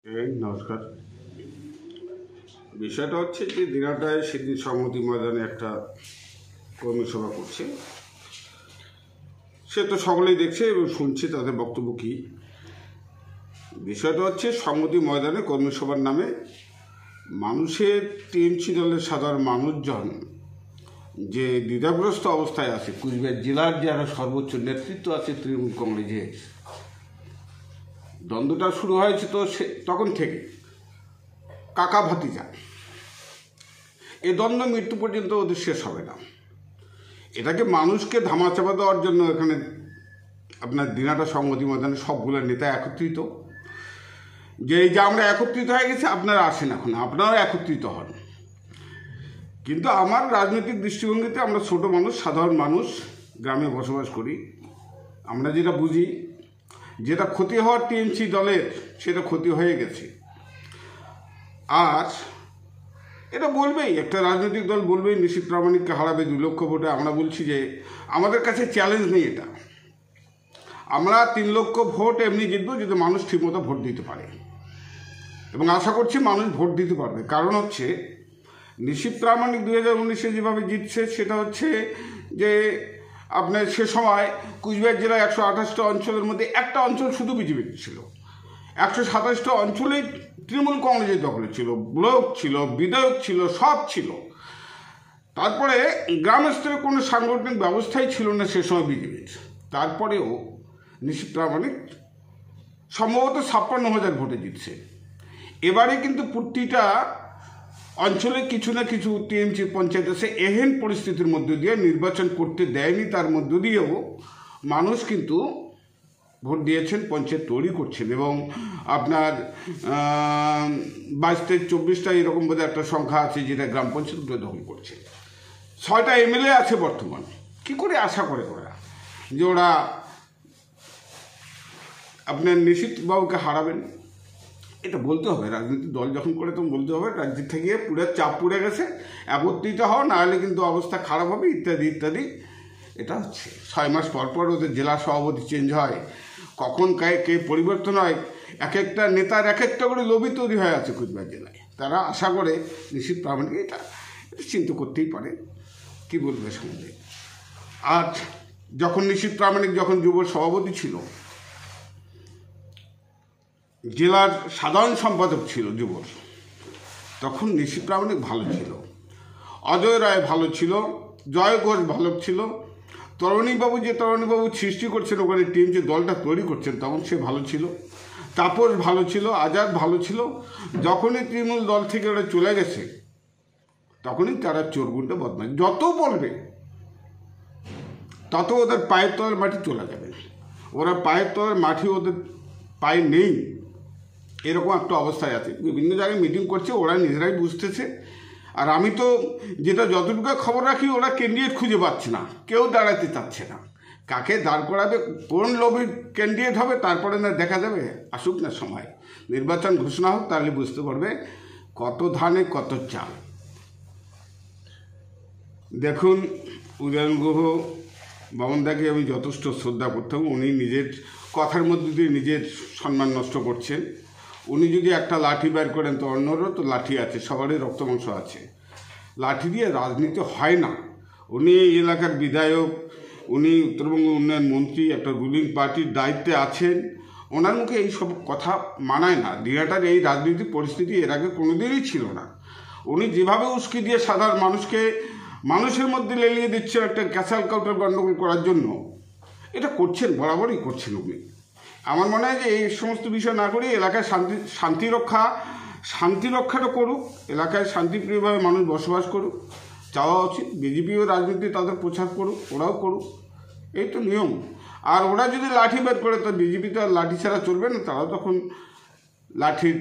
নমস্কার। বিষয়টা হচ্ছে যে দিনাটায় সেদিন সংহতি ময়দানে একটা কর্মী সভা করছে, সে তো সকলেই দেখছে এবং শুনছে তাদের বক্তব্য কী। বিষয়টা হচ্ছে সংহতি ময়দানে কর্মী সভার নামে মানুষের টিএমসি দলের সাধারণ মানুষজন যে দ্বিধাগ্রস্ত অবস্থায় আছে, কুচবিহার জেলার যারা সর্বোচ্চ নেতৃত্ব আছে তৃণমূল কংগ্রেসের, দ্বন্দ্বটা শুরু হয়েছে তো তখন থেকে কাকা ভাতিজা, এ দ্বন্দ্ব মৃত্যু পর্যন্ত ওদের শেষ হবে না। এটাকে মানুষকে ধামাচাপা দেওয়ার জন্য এখানে আপনার দিনাটা সংহতি ময়দানে সবগুলো নেতা একত্রিত, যে এই যে আমরা একত্রিত হয়ে গেছি, আপনারা আসেন, এখন আপনারা একত্রিত হন। কিন্তু আমার রাজনৈতিক দৃষ্টিভঙ্গিতে আমরা ছোট মানুষ, সাধারণ মানুষ, গ্রামে বসবাস করি, আমরা যেটা বুঝি, যেটা ক্ষতি হওয়ার টিএমসি দলের সেটা ক্ষতি হয়ে গেছে। আর এটা বলবেই, একটা রাজনৈতিক দল বলবেই নিশীথ প্রামাণিককে হারাবে 2 লক্ষ ভোটে। আমরা বলছি যে আমাদের কাছে চ্যালেঞ্জ নেই এটা, আমরা 3 লক্ষ ভোট এমনি জিতবো যদি মানুষ ঠিকমতো ভোট দিতে পারে, এবং আশা করছি মানুষ ভোট দিতে পারবে। কারণ হচ্ছে নিশীথ প্রামাণিক 2019-এ যেভাবে জিতছে সেটা হচ্ছে যে আপনার সে সময় কুচবিহার জেলায় 128টা অঞ্চলের মধ্যে একটা অঞ্চল শুধু বিজেপির ছিল, 127টা অঞ্চলেই তৃণমূল কংগ্রেসের দখলে ছিল, ব্লক ছিল, বিধায়ক ছিল, সব ছিল। তারপরে গ্রাম স্তরে কোনো সাংগঠনিক ব্যবস্থাই ছিল না সে সময় বিজেপির। তারপরেও নিশীথ প্রামাণিক সম্ভবত 56,000 ভোটে জিতছে। এবারে কিন্তু প্রতিটা অঞ্চলে কিছু না কিছু টিএমসি পঞ্চায়েত আছে এহেন পরিস্থিতির মধ্য দিয়ে নির্বাচন করতে দেয়নি, তার মধ্য দিয়েও মানুষ কিন্তু ভোট দিয়েছেন, পঞ্চায়েত তৈরি করছেন, এবং আপনার 22 থেকে 24টা এরকম বোধহয় একটা সংখ্যা আছে যেটা গ্রাম পঞ্চায়েতগুলো দখল করছে। 6টা এমএলএ আছে বর্তমান। কি করে আশা করে ওরা যে ওরা আপনার নিশীথ বাবুকে হারাবেন? এটা বলতে হবে, রাজনৈতিক দল যখন করে তখন বলতে হবে রাজনীতি থেকে পুরো চাপ পড়ে গেছে, একত্রিত হওয়া, নাহলে কিন্তু অবস্থা খারাপ হবে, ইত্যাদি ইত্যাদি। এটা হচ্ছে 6 মাস পর পর ওদের জেলা সভাপতি চেঞ্জ হয়, কখন কে পরিবর্তন হয়, এক একটা নেতার এক একটা করে লবি তৈরি হয়ে আছে কুচবিহার জেলায়। তারা আশা করে নিশীথ প্রামাণিক এটা চিন্তা করতেই পারে, কি বলবে সঙ্গে। আর যখন নিশীথ প্রামাণিক যখন যুব সভাপতি ছিল, জেলার সাধারণ সম্পাদক ছিল যুবর, তখন নিশীথ প্রামাণিক ভালো ছিল, অজয় রায় ভালো ছিল, জয় ঘোষ ভালো ছিল, তরণীবাবু সৃষ্টি করছেন ওখানে টিএমসি দলটা তৈরি করছেন, তখন সে ভালো ছিল, তাপস ভালো ছিল, আজাদ ভালো ছিল। যখনই তৃণমূল দল থেকে ওরা চলে গেছে তখনই তারা চোরগুন্ডা বদমাশ যত বলবে তত ওদের পায়ের তলার মাটি চলে যাবে। ওরা পায়ের তলার মাটি ওদের পায়ে নেই, এরকম একটা অবস্থায় আছে। বিভিন্ন জায়গায় মিটিং করছে, ওরা নিজেরাই বুঝতেছে। আর আমি তো যেটা যতটুকু খবর রাখি, ওরা ক্যান্ডিডেট খুঁজে পাচ্ছে না, কেউ দাঁড়াতে চাচ্ছে না। কাকে দাঁড় করাবে, কোন লবির ক্যান্ডিডেট হবে, তারপরে না দেখা যাবে। আসুক না সময়, নির্বাচন ঘোষণা হোক, তাহলে বুঝতে পারবে কত ধানে কত চাল। দেখুন, উদয়ন গুহ বামনদাকে আমি যথেষ্ট শ্রদ্ধা করতাম। উনি নিজের কথার মধ্যে দিয়ে নিজের সম্মান নষ্ট করছেন। উনি যদি একটা লাঠি বের করেন তো অন্যরও তো লাঠি আছে, সবারই রক্ত মাংস আছে, লাঠি দিয়ে রাজনীতি হয় না। উনি এই এলাকার বিধায়ক, উনি উত্তরবঙ্গ উন্নয়ন মন্ত্রী, একটা রুলিং পার্টির দায়িত্বে আছেন, ওনার মুখে এইসব কথা মানায় না। দিনাটার এই রাজনৈতিক পরিস্থিতি এর আগে কোনোদিনই ছিল না। উনি যেভাবে উস্কি দিয়ে সাধারণ মানুষকে মানুষের মধ্যে লেলিয়ে দিচ্ছেন একটা ক্যাসাল কাউটার গণ্ডগোল করার জন্য, এটা করছেন, বরাবরই করছেন উনি। আমার মনে হয় যে এই সমস্ত বিষয় না করে এলাকায় শান্তি রক্ষাটা করুক, এলাকায় শান্তিপ্রিয়ভাবে মানুষ বসবাস করুক, চাওয়া উচিত। বিজেপিও রাজনীতি তাদের প্রচার করুক, ওরাও করুক, এই তো নিয়ম। আর ওরা যদি লাঠি বের করে তো বিজেপি তো আর লাঠি ছাড়া চলবে না, তারাও তখন লাঠির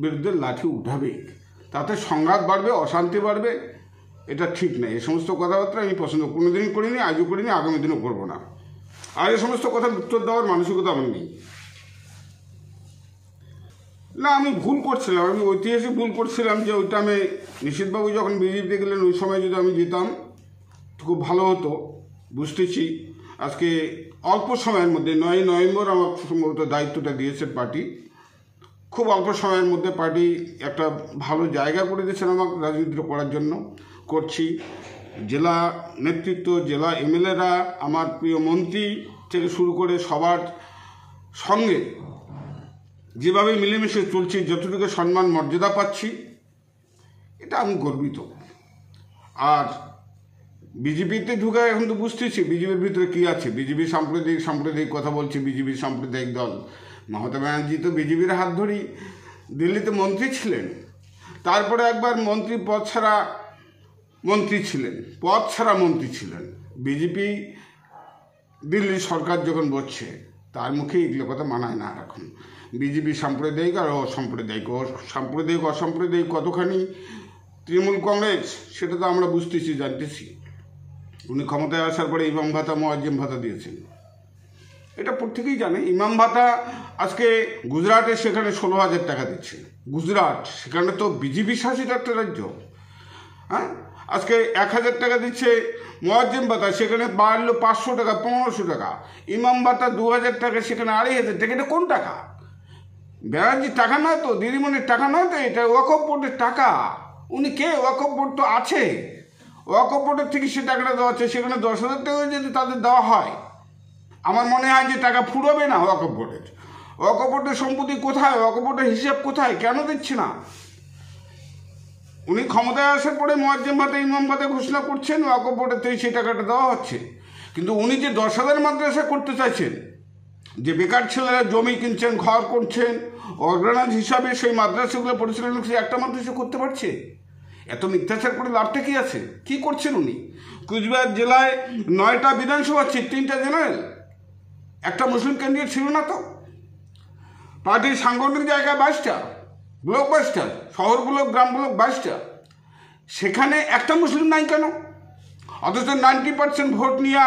বিরুদ্ধে লাঠি উঠাবে, তাতে সংঘাত বাড়বে, অশান্তি বাড়বে। এটা ঠিক নয়। এই সমস্ত কথাবার্তা আমি পছন্দ কোনোদিনই করিনি, আজও করিনি, আগামী দিনও করবো না। আর এই সমস্ত কথার উত্তর দেওয়ার মানসিকতা আমার নেই। না, আমি ভুল করছিলাম, আমি ঐতিহাসিক ভুল করছিলাম যে ওইটা আমি নিশীথবাবু যখন বিজেপিতে গেলেন ওই সময় যদি আমি যেতাম খুব ভালো হতো। বুঝতেছি আজকে অল্প সময়ের মধ্যে 9 নভেম্বর আমার সম্ভবত দায়িত্বটা দিয়েছে পার্টি, খুব অল্প সময়ের মধ্যে পার্টি একটা ভালো জায়গা করে দিয়েছেন আমাকে রাজনীতি করার জন্য। করছি। জেলা নেতৃত্ব, জেলা এমএলএরা, আমার প্রিয় মন্ত্রী থেকে শুরু করে সবার সঙ্গে যেভাবে মিলেমিশে চলছি, যতটুকু সম্মান মর্যাদা পাচ্ছি, এটা আমি গর্বিত। আর বিজেপিতে ঢুকে এখন তো বুঝতেছি বিজেপির ভিতরে কী আছে। বিজেপি সাম্প্রদায়িক কথা বলছে, বিজেপি সাম্প্রদায়িক দল। মমতা ব্যানার্জি তো বিজেপির হাত ধরেই দিল্লিতে মন্ত্রী ছিলেন, তারপরে একবার পদ ছাড়া মন্ত্রী ছিলেন। বিজেপি দিল্লি সরকার যখন বসছে তার মুখে এগুলো কথা মানায় না। এখন বিজেপি সাম্প্রদায়িক আর অসাম্প্রদায়িক কতখানি তৃণমূল কংগ্রেস সেটা তো আমরা বুঝতেছি, জানতেছি। উনি ক্ষমতায় আসার পরে ইমাম ভাতা, মোয়াজ্জেম ভাতা দিয়েছেন, এটা প্রত্যেকেই জানে। ইমাম ভাতা আজকে গুজরাটে সেখানে 16,000 টাকা দিচ্ছে। গুজরাট, সেখানে তো বিজেপি শাসিত একটা রাজ্য। হ্যাঁ, আজকে 1,000 টাকা দিচ্ছে মোয়াজ্জেম ভাতা, সেখানে বাড়লো 500 টাকা, 1500 টাকা। ইমাম ভাতা 2,000 টাকা, সেখানে 2,500 টাকা। এটা কোন টাকা? ব্যানার্জির টাকা নয় তো, দিদিমণির টাকা নয় তো, এটা ওয়াকফ বোর্ডের টাকা। উনি কে? ওয়াকফ বোর্ড তো আছে, ওয়াকফ বোর্ডের থেকে সে টাকাটা দেওয়া হচ্ছে। সেখানে 10,000 টাকা যদি তাদের দেওয়া হয়, আমার মনে হয় যে টাকা ফুরবে না ওয়াকফ বোর্ডের। ওয়াকফ বোর্ডের সম্পত্তি কোথায়? ওয়াকফ বোর্ডের হিসাব কোথায়? কেন দিচ্ছে না? উনি ক্ষমতায় আসার পরে মোয়াজ্জেম ভাতা, ইমাম ভাতা ঘোষণা করছেন, ওয়াকফ বোর্ডের থেকে সেই টাকাটা দেওয়া হচ্ছে। কিন্তু উনি যে 10,000 মাদ্রাসা করতে চাইছেন, যে বেকার ছেলেরা জমি কিনছেন, ঘর করছেন, অর্গানাইজ হিসাবে সেই মাদ্রাসাগুলো পরিচালনা করছে, একটা মাদ্রাসা করতে পারছে? এত মিথ্যাচার করে লাভটা কি আছে? কি করছেন উনি? কুচবিহার জেলায় 9টা বিধানসভা সিট, 3টা জেনারেল, একটা মুসলিম ক্যান্ডিডেট ছিল না তো। পার্টির সাংগঠনিক জায়গায় 22টা, ব্লক 22টা, শহরগুলো, গ্রামগুলো 22টা, সেখানে একটা মুসলিম নাই কেন? অথচ 90% ভোট নিয়ে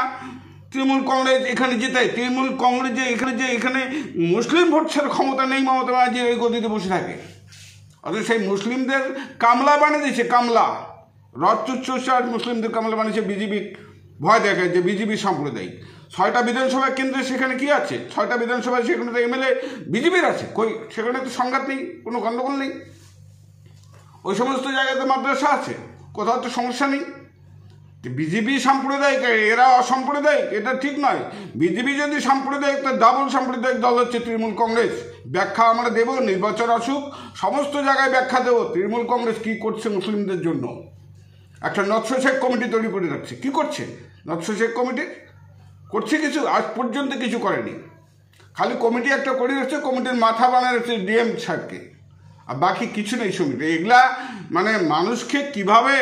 তৃণমূল কংগ্রেস এখানে জেতে। তৃণমূল কংগ্রেস এখানে মুসলিম ভোট ছাড়া ক্ষমতা নেই, মমতা ব্যানার্জি এই গদিতে বসে থাকে। অথচ সেই মুসলিমদের কামলা বানিয়ে দিয়েছে, কামলা। রথচুচ্চার মুসলিমদের কামলা বানিয়েছে বিজেপি, ভয় দেখায় যে বিজেপি সাম্প্রদায়িক। 6টা বিধানসভা কেন্দ্রে সেখানে কি আছে? 6টা বিধানসভায় সেখানে তো এমএলএ বিজেপির আছে। কই, সেখানে তো সংঘাত নেই, কোনো গণ্ডগোল নেই। ওই সমস্ত জায়গাতে মাদ্রাসা আছে, কোথাও তো সমস্যা নেই। বিজেপি সাম্প্রদায়িক, এরা অসাম্প্রদায়িক, এটা ঠিক নয়। বিজেপি যদি সাম্প্রদায়িক, তার ডাবল সাম্প্রদায়িক দল হচ্ছে তৃণমূল কংগ্রেস। ব্যাখ্যা আমরা দেব, নির্বাচন আসুক, সমস্ত জায়গায় ব্যাখ্যা দেবো তৃণমূল কংগ্রেস কী করছে মুসলিমদের জন্য। একটা নৎস শেখ কমিটি তৈরি করে রাখছে। কী করছে নৎস শেখ কমিটি? করছে কিছু? আজ পর্যন্ত কিছু করেনি। খালি কমিটি একটা করে রাখছে, কমিটির মাথা বানিয়ে রাখছে ডিএম সাহেবকে, আর বাকি কিছু নেই। সমিতি এগুলা মানে মানুষকে কিভাবে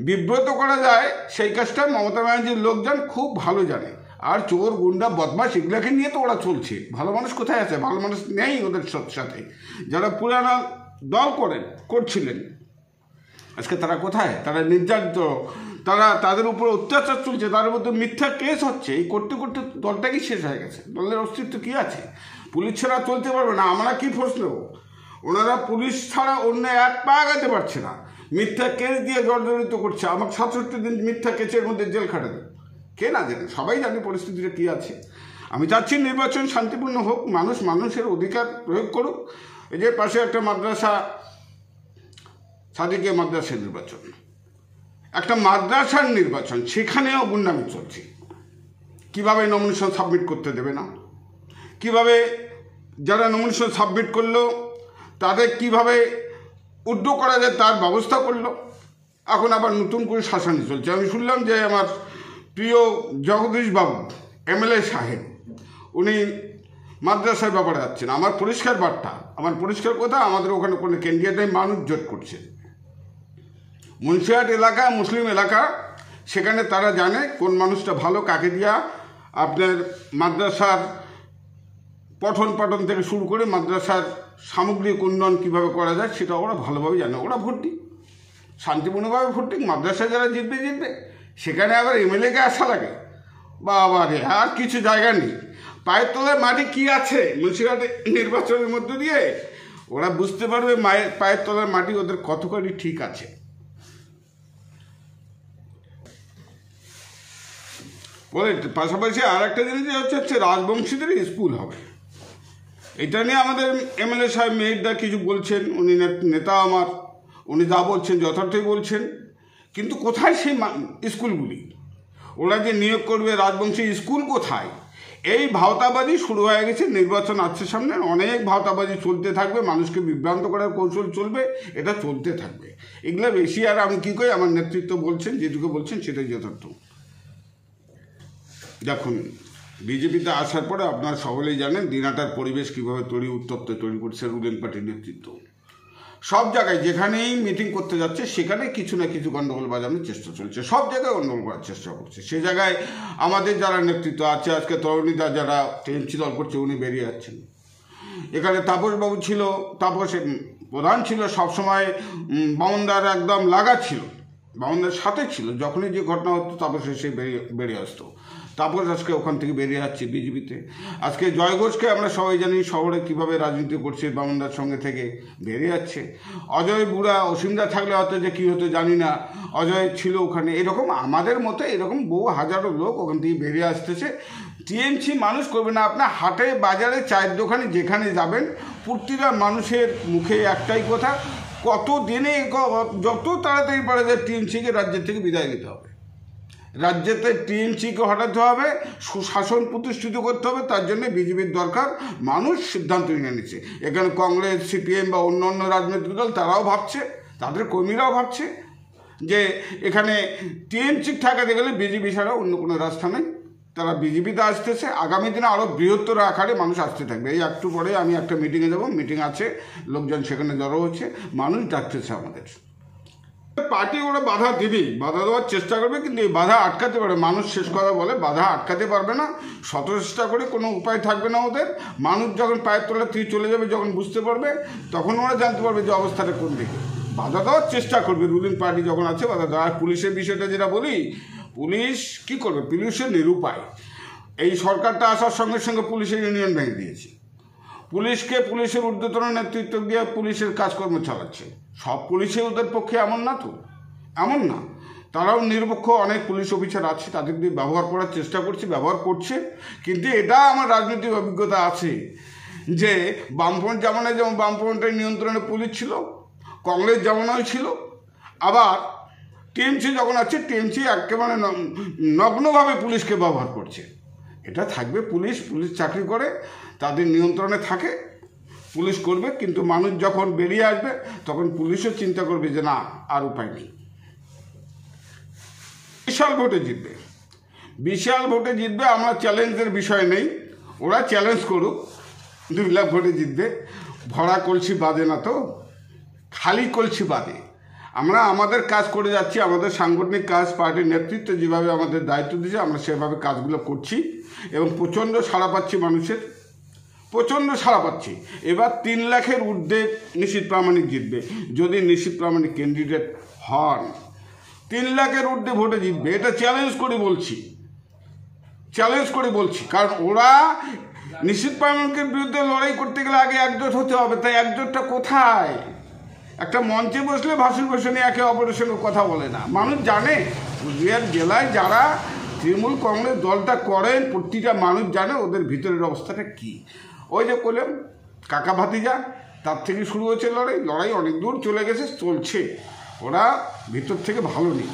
বিব্রত করা যায়, সেই কাজটা মমতা ব্যানার্জির লোকজন খুব ভালো জানে। আর চোর, গুন্ডা, বদমাশ এগুলাকে নিয়ে তো ওরা চলছে। ভালো মানুষ কোথায় আছে? ভালো মানুষ নেই ওদের সাথে। যারা পুরানো দল করছিলেন, আজকে তারা কোথায়? তারা নির্যাতিত, তাদের উপর অত্যাচার চলছে, তাদের মধ্যে মিথ্যা কেস হচ্ছে। এই করতে করতে দলটাই শেষ হয়ে গেছে। দলের অস্তিত্ব কী আছে? পুলিশ ছাড়া চলতে পারবে না। আমরা কি ফোর্স নেব? ওনারা পুলিশ ছাড়া অন্য এক পা আগাতে পারছে না। মিথ্যা কেস দিয়ে জর্জরিত করছে। আমার 67 দিন মিথ্যা কেসের মধ্যে জেল খাটাবে। কে না জানে? সবাই জানে পরিস্থিতিটা কী আছে। আমি চাচ্ছি নির্বাচন শান্তিপূর্ণ হোক, মানুষের অধিকার প্রয়োগ করুক। এই যে পাশে একটা মাদ্রাসা, সাদিকিয়া মাদ্রাসার নির্বাচন, একটা মাদ্রাসার নির্বাচন, সেখানেও গুন্ডামি চলছে। কীভাবে নমিনেশন সাবমিট করতে দেবে না, কিভাবে যারা নমিনেশন সাবমিট করলো তাদের কিভাবে উদ্যোগ করা যায় তার ব্যবস্থা করলো। এখন আবার নতুন করে শাসন চলছে। আমি শুনলাম যে আমার প্রিয় জগদীশ বাবু এমএলএ সাহেব, উনি মাদ্রাসার ব্যাপারে যাচ্ছেন। আমার পরিষ্কার বার্তা, আমার পরিষ্কার কথা, আমাদের ওখানে কোনো ক্যান্ডিডেট মানুষ জোট করছে। মুন্সিহাট এলাকা মুসলিম এলাকা, সেখানে তারা জানে কোন মানুষটা ভালো, কাকে দিয়া আপনার মাদ্রাসার পঠন পাঠন থেকে শুরু করে মাদ্রাসার সামগ্রিক উন্নয়ন কীভাবে করা যায় সেটা ওরা ভালোভাবে জানে। ওরা ভোট দিক, শান্তিপূর্ণভাবে ভোট দিক। মাদ্রাসায় যারা জিতবে, সেখানে আবার এমএলএকে আসা লাগে। বাবা রে, আর কিছু জায়গা নেই। পায়ের তলার মাটি কি আছে মুন্সিহাট নির্বাচনের মধ্য দিয়ে ওরা বুঝতে পারবে পায়ের তলার মাটি ওদের কতখানি ঠিক আছে। বলে পাশাপাশি আর একটা জিনিস হচ্ছে রাজবংশীদের স্কুল হবে। এটা নিয়ে আমাদের এমএলএ সাহেব মেহেরদা কিছু বলছেন, উনি নেতা আমার, উনি যা বলছেন যথার্থই বলছেন, কিন্তু কোথায় সেই স্কুলগুলি? ওরা যে নিয়োগ করবে রাজবংশী স্কুল কোথায়? এই ভাওতাবাজি শুরু হয়ে গেছে। নির্বাচন আসছে সামনে, অনেক ভাওতাবাজি চলতে থাকবে, মানুষকে বিভ্রান্ত করার কৌশল চলবে, এটা চলতে থাকবে। এগুলো বেশি আর আমি কী করি, আমার নেতৃত্ব বলছেন, যেটুকু বলছেন সেটাই যথার্থ। দেখুন, বিজেপিতে আসার পরে আপনারা সকলেই জানেন দিনাটার পরিবেশ কীভাবে উত্তপ্ত তৈরি করছে রুলিং পার্টির নেতৃত্ব। সব জায়গায় যেখানেই মিটিং করতে যাচ্ছে সেখানে কিছু না কিছু গণ্ডগোল বাজানোর চেষ্টা চলছে, সব জায়গায় গণ্ডগোল করার চেষ্টা করছে। সে জায়গায় আমাদের যারা নেতৃত্ব আছে, আজকে তরুণীদা যারা টিএমসি দল করছে উনি বেরিয়ে যাচ্ছেন। এখানে তাপসবাবু ছিল, তাপস প্রধান ছিল, সবসময় বামনদার একদম লাগা ছিল, বামনদার সাথে ছিল, যখনই যে ঘটনা হতো তাপস এসে বেরিয়ে আসতো। তাপস আজকে ওখান থেকে বেরিয়ে যাচ্ছে বিজেপিতে। আজকে জয় ঘোষকে আমরা সবাই জানি শহরে কীভাবে রাজনীতি করছে, বামনদার সঙ্গে থেকে বেরিয়ে যাচ্ছে। অজয় বুড়া, অসীমদা থাকলে হয়তো যে কী হতো জানি না, অজয় ছিল ওখানে। এরকম আমাদের মতো এরকম বহু হাজারো লোক ওখান থেকে বেরিয়ে আসতেছে। টিএমসি মানুষ করবে না। আপনার হাটে বাজারে চায়ের দোকানে যেখানে যাবেন, প্রতিটা মানুষের মুখে একটাই কথা, কত দিনে যত তাড়াতাড়ি পারে যে টিএমসিকে রাজ্যের থেকে বিদায় দিতে হবে, রাজ্যেতে টিএমসিকে হটাতে হবে, সুশাসন প্রতিষ্ঠিত করতে হবে। তার জন্য বিজেপির দরকার। মানুষ সিদ্ধান্ত নিয়ে নিচ্ছে। এখানে কংগ্রেস, সিপিএম বা অন্য অন্য রাজনৈতিক দল তারাও ভাবছে, তাদের কর্মীরাও ভাবছে যে এখানে টিএমসি ঠেকাতে গেলে বিজেপি ছাড়া অন্য কোনো রাস্তা নেই। তারা বিজেপিতে আসতেছে। আগামী দিনে আরও বৃহত্তর আকারে মানুষ আসতে থাকবে। এই একটু পরে আমি একটা মিটিংয়ে যাব, মিটিং আছে, লোকজন সেখানে জড়ো হচ্ছে, মানুষ ডাকতেছে আমাদের। পার্টি ওরা বাধা দিবেই, বাধা দেওয়ার চেষ্টা করবে, কিন্তু এই বাধা আটকাতে পারে মানুষ। শেষ কথা বলে, বাধা আটকাতে পারবে না। শত চেষ্টা করে কোনো উপায় থাকবে না ওদের। মানুষ যখন পায়ের তলা থেকে চলে যাবে, যখন বুঝতে পারবে, তখন ওরা জানতে পারবে যে অবস্থাটা কোন দিকে। বাধা দেওয়ার চেষ্টা করবে রুলিং পার্টি যখন আছে, বাধা দেওয়া। আর পুলিশের বিষয়টা যেটা বলি, পুলিশ কি করবে? পুলিশের নিরুপায়। এই সরকারটা আসার সঙ্গে সঙ্গে পুলিশের ইউনিয়ন ভেঙে দিয়েছে। পুলিশকে পুলিশের ঊর্ধ্বতন নেতৃত্ব দিয়ে পুলিশের কাজকর্ম চালাচ্ছে। সব পুলিশে ওদের পক্ষে এমন না তো, এমন না। তারাও নিরপেক্ষ অনেক পুলিশ অফিসার আছে, তাদের দিয়ে ব্যবহার করার চেষ্টা করছে, ব্যবহার করছে। কিন্তু এটা আমার রাজনৈতিক অভিজ্ঞতা আছে যে বামফ্রন্ট জামানায় যেমন বামফ্রন্টের নিয়ন্ত্রণে পুলিশ ছিল, কংগ্রেস জামানায় ছিল, আবার টিএমসি যখন আছে, টিএমসি একেবারে নগ্নভাবে পুলিশকে ব্যবহার করছে। এটা থাকবে। পুলিশ চাকরি করে, তাদের নিয়ন্ত্রণে থাকে, পুলিশ করবে। কিন্তু মানুষ যখন বেরিয়ে আসবে তখন পুলিশও চিন্তা করবে যে না, আর উপায় নেই। বিশাল ভোটে জিতবে, বিশাল ভোটে জিতবে। আমরা চ্যালেঞ্জের বিষয় নেই, ওরা চ্যালেঞ্জ করুক। 2 লাখ ভোটে জিতবে। ভরা কলসি বাঁধে না তো, খালি কলসি বাঁধে। আমরা আমাদের কাজ করে যাচ্ছি, আমাদের সাংগঠনিক কাজ, পার্টির নেতৃত্ব যেভাবে আমাদের দায়িত্ব দিয়েছে আমরা সেভাবে কাজগুলো করছি এবং প্রচণ্ড সাড়া পাচ্ছি মানুষের, প্রচণ্ড সাড়া পাচ্ছি। এবার 3 লাখের ঊর্ধ্বে নিশীথ প্রামাণিক জিতবে। যদি নিশীথ প্রামাণিক ক্যান্ডিডেট হন, 3 লাখের ঊর্ধ্বে ভোটে জিতবে। এটা চ্যালেঞ্জ করে বলছি, চ্যালেঞ্জ করে বলছি। কারণ ওরা নিশীথ প্রামাণিকের বিরুদ্ধে লড়াই করতে গেলে আগে একজোট হতে হবে। তাই একজোটটা কোথায়? একটা মঞ্চে বসলে ভাষণ ভাষণে একে অপরের সঙ্গে কথা বলে না। মানুষ জানে, কুচবিহার জেলায় যারা তৃণমূল কংগ্রেস দলটা করেন, প্রতিটা মানুষ জানে ওদের ভিতরের অবস্থাটা কী। ওই যে বললাম কাকা ভাতিজা, তার থেকে শুরু হয়েছে লড়াই। লড়াই অনেক দূর চলে গেছে, চলছে। ওরা ভিতর থেকে ভালো নেই।